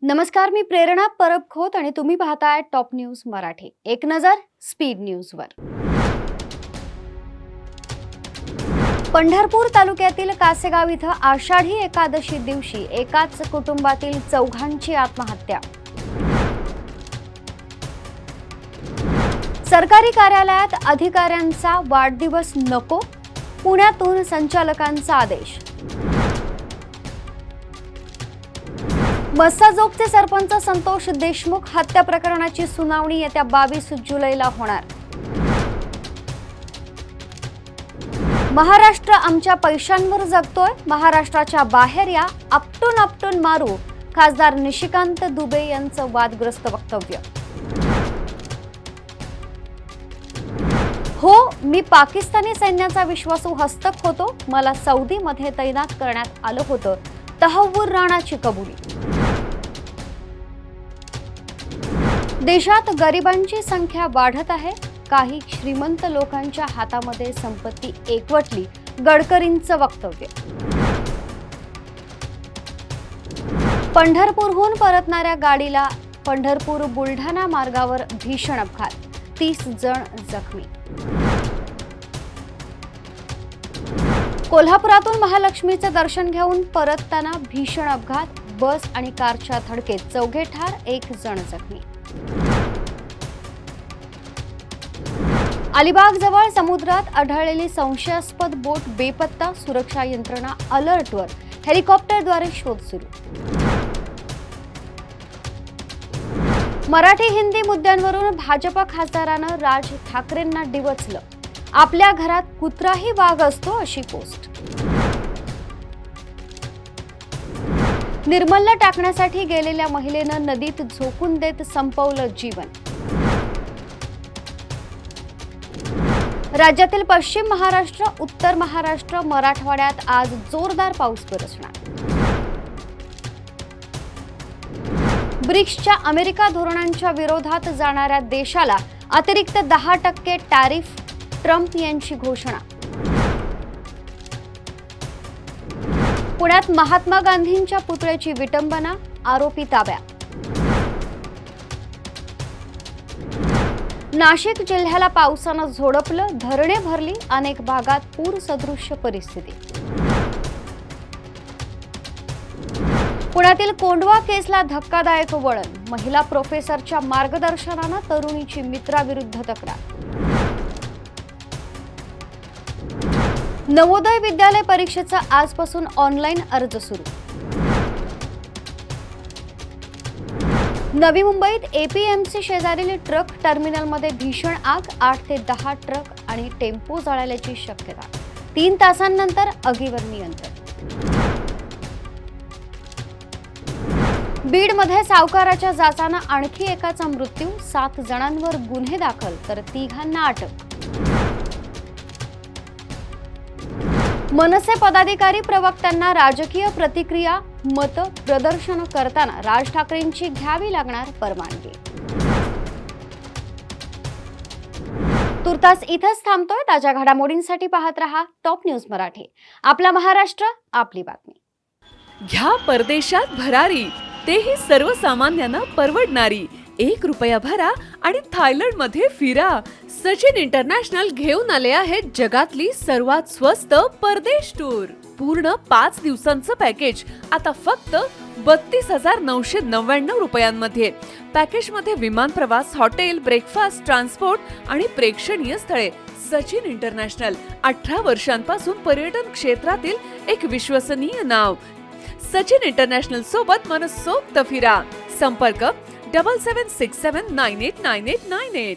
नमस्कार, मी प्रेरणा परब खोत आणि तुम्ही पाहताय टॉप न्यूज मराठी. एक नजर स्पीड न्यूजवर. पंढरपूर तालुक्यातील कासेगाव इथं आषाढी एकादशी दिवशी एकाच कुटुंबातील चौघांची आत्महत्या. सरकारी कार्यालयात अधिकाऱ्यांचा वाढदिवस नको, पुण्यातून संचालकांचा आदेश. मस्साजोगचे सरपंच संतोष देशमुख हत्या प्रकरणाची सुनावणी येत्या 22 जुलैला होणार. महाराष्ट्र आमच्या पैशांवर जगतोय, महाराष्ट्राच्या बाहेर या, आपटून मारू, खासदार निशिकांत दुबे यांचं वादग्रस्त वक्तव्य. हो, मी पाकिस्तानी सैन्याचा विश्वासू हस्तक होतो, मला सौदीमध्ये तैनात करण्यात आलं होतं, तहव्वुर राणाची कबुली. देशात गरिबांची संख्या वाढत आहे, काही श्रीमंत लोकांच्या हातामध्ये संपत्ती एकवटली, गडकरींचं वक्तव्य. पंढरपूरहून परतणाऱ्या गाडीला पंढरपूर बुलढाणा मार्गावर भीषण अपघात, 30 जण जखमी. कोल्हापुरातून महालक्ष्मीचे दर्शन घेऊन परतताना भीषण अपघात, बस आणि कारच्या धडकेत चौघे ठार, 1 जण जखमी. अलिबाग जवळ समुद्रात आढळलेली संशयास्पद बोट बेपत्ता, सुरक्षा यंत्रणा अलर्टवर, हेलिकॉप्टरद्वारे शोध सुरू. मराठी हिंदी मुद्द्यांवरून भाजप खासदारानं राज ठाकरेंना डिवचलं, आपल्या घरात कुत्राही वाघ असतो अशी पोस्ट. निर्मलला टाकण्यासाठी गेलेल्या महिलेनं नदीत झोकून देत संपवलं जीवन. राज्यातील पश्चिम महाराष्ट्र, उत्तर महाराष्ट्र, मराठवाड्यात आज जोरदार पाऊस बरसणार. ब्रिक्सच्या अमेरिका धोरणांच्या विरोधात जाणाऱ्या देशाला अतिरिक्त 10% टॅरिफ, ट्रम्प यांची घोषणा. पुण्यात महात्मा गांधींच्या पुतळ्याची विटंबना, आरोपी ताब्यात. नाशिक जिल्ह्याला पावसानं झोडपलं, धरणे भरली, अनेक भागात पूर सदृश्य परिस्थिती. पुण्यातील कोंढवा केसला धक्कादायक वळण, महिला प्रोफेसरच्या मार्गदर्शनानं तरुणीची मित्राविरुद्ध तक्रार. नवोदय विद्यालय परीक्षेचा आजपासून ऑनलाईन अर्ज सुरू. नवी मुंबईत एपीएमसी शेजारील ट्रक टर्मिनलमध्ये भीषण आग, 8 ते 10 ट्रक आणि टेम्पो जळाल्याची शक्यता, 3 तासांनंतर आगीवर नियंत्रण. बीडमध्ये सावकाराच्या जाचानं आणखी एकाचा मृत्यू, 7 जणांवर गुन्हे दाखल तर 3घांना अटक. मनसे पदाधिकारी प्रवक्त्यांना राजकीय प्रतिक्रिया, मत प्रदर्शन करताना राज ठाकरेंची घ्यावी लागणार परवानगी. तुर्तास इथंच थांबतोय. ताज्या घडामोडींसाठी पाहत रहा टॉप न्यूज मराठी. आपला महाराष्ट्र, आपली बातमी. घ्या परदेशात भरारी, तेही सर्वसामान्यांना परवडणारी. 1 रुपया भरा आणि थायलंड मध्ये फिरा. सचिन इंटरनॅशनल घेऊन आले आहेत जगातली सर्वात स्वस्त परदेश टूर. पूर्ण 5 दिवसांचं पॅकेज आता फक्त 32,999 रुपयांमध्ये. पॅकेज मध्ये विमान प्रवास, हॉटेल, ब्रेकफास्ट, ट्रान्सपोर्ट आणि प्रेक्षणीय स्थळे. सचिन इंटरनॅशनल 18 वर्षांपासून पर्यटन क्षेत्रातील एक विश्वसनीय नाव. सचिन इंटरनॅशनल सोबत मनसोक्त फिरा. संपर्क 7767989898.